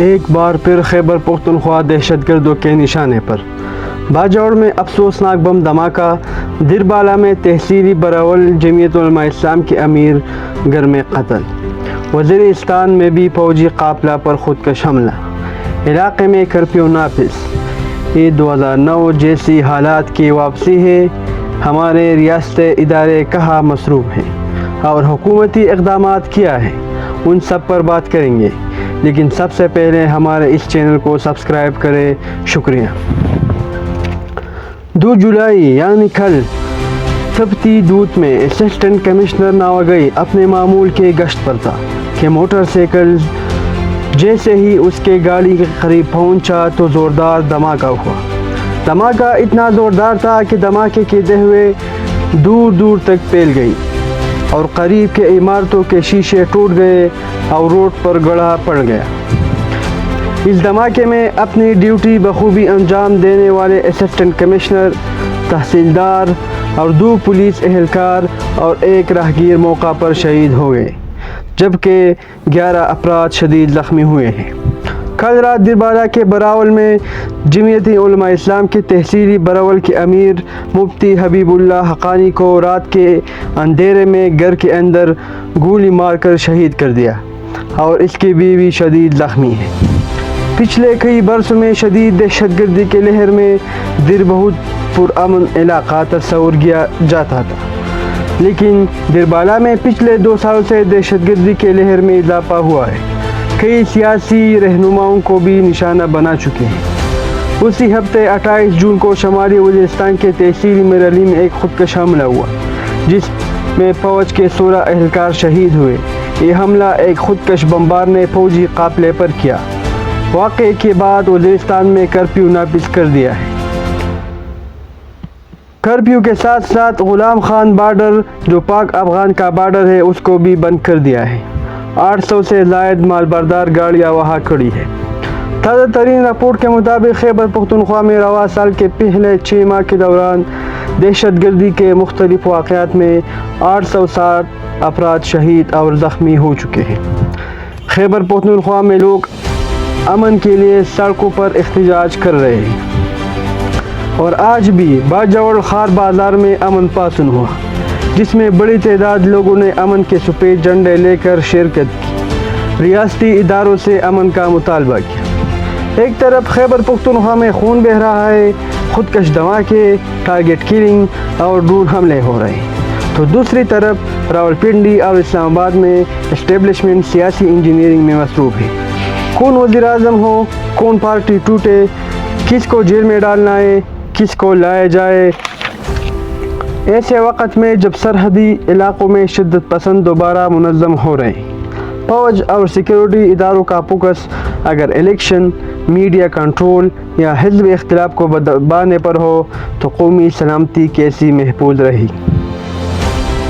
ایک بار پھر خیبر پختونخوا دہشت گردوں کے نشانے پر باجوڑ میں افسوسناک بم دھماکہ، دربالہ میں تحصیلی براول جمعیت علماء اسلام کے امیر گھر میں قتل، وزیرستان میں بھی فوجی قافلہ پر خودکش حملہ، علاقے میں کرفیو نافذ۔ یہ 2009 جیسی حالات کی واپسی ہے۔ ہمارے ریاستی ادارے کہاں مصروف ہیں اور حکومتی اقدامات کیا ہیں، ان سب پر بات کریں گے، لیکن سب سے پہلے ہمارے اس چینل کو سبسکرائب کریں۔ شکریہ۔ 2 جولائی یعنی کل تبتی دودھ میں اسسٹنٹ کمشنر ناوگئی اپنے معمول کے گشت پر تھا کہ موٹر سائیکل جیسے ہی اس کے گاڑی کے قریب پہنچا تو زوردار دھماکہ ہوا۔ دھماکہ اتنا زوردار تھا کہ دھماکے کے دھویں دور دور تک پھیل گئی اور قریب کے عمارتوں کے شیشے ٹوٹ گئے اور روڈ پر گڑھا پڑ گیا۔ اس دھماکے میں اپنی ڈیوٹی بخوبی انجام دینے والے اسسٹنٹ کمشنر، تحصیلدار اور 2 پولیس اہلکار اور 1 راہگیر موقع پر شہید ہو گئے، جبکہ 11 افراد شدید زخمی ہوئے ہیں۔ کل رات دربالہ کے براول میں جمعیت علماء اسلام کے تحصیلی براول کے امیر مفتی حبیب اللہ حقانی کو رات کے اندھیرے میں گھر کے اندر گولی مار کر شہید کر دیا اور اس کی بیوی شدید زخمی ہے۔ پچھلے کئی برسوں میں شدید دہشت گردی کے لہر میں در بہت پرامن علاقہ تصور کیا جاتا تھا، لیکن دربالہ میں پچھلے 2 سال سے دہشت گردی کے لہر میں اضافہ ہوا ہے۔ کئی سیاسی رہنماؤں کو بھی نشانہ بنا چکے ہیں۔ اسی ہفتے 28 جون کو شمالی وزیرستان کے تحصیلی مرالی میں ایک خودکش حملہ ہوا، جس میں فوج کے 16 اہلکار شہید ہوئے۔ یہ حملہ ایک خودکش بمبار نے فوجی قافلے پر کیا۔ واقعے کے بعد وزیرستان میں کرفیو نافذ کر دیا ہے۔ کرفیو کے ساتھ ساتھ غلام خان بارڈر، جو پاک افغان کا بارڈر ہے، اس کو بھی بند کر دیا ہے۔ 800 سے زائد مالبردار گاڑیاں وہاں کھڑی ہیں۔ تازہ ترین رپورٹ کے مطابق خیبر پختونخوا میں رواں سال کے پہلے 6 ماہ کے دوران دہشت گردی کے مختلف واقعات میں 860 افراد شہید اور زخمی ہو چکے ہیں۔ خیبر پختونخوا میں لوگ امن کے لیے سڑکوں پر احتجاج کر رہے ہیں اور آج بھی باجوڑ خار بازار میں امن پاسن ہوا، جس میں بڑی تعداد لوگوں نے امن کے سفید جھنڈے لے کر شرکت کی، ریاستی اداروں سے امن کا مطالبہ کیا۔ ایک طرف خیبر پختونخوا میں خون بہہ رہا ہے، خودکش دھماکے، ٹارگٹ کلنگ اور ڈرون حملے ہو رہے ہیں، تو دوسری طرف راولپنڈی اور اسلام آباد میں اسٹیبلشمنٹ سیاسی انجینئرنگ میں مصروف ہے۔ کون وزیر اعظم ہو، کون پارٹی ٹوٹے، کس کو جیل میں ڈالنا ہے، کس کو لایا جائے۔ ایسے وقت میں جب سرحدی علاقوں میں شدت پسند دوبارہ منظم ہو رہے ہیں، فوج اور سیکیورٹی اداروں کا فوکس اگر الیکشن، میڈیا کنٹرول یا حزب اختلاف کو دبانے پر ہو تو قومی سلامتی کیسی محفوظ رہی۔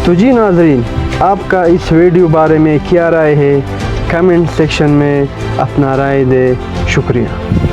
تو جی ناظرین، آپ کا اس ویڈیو بارے میں کیا رائے ہے؟ کمنٹ سیکشن میں اپنا رائے دیں۔ شکریہ۔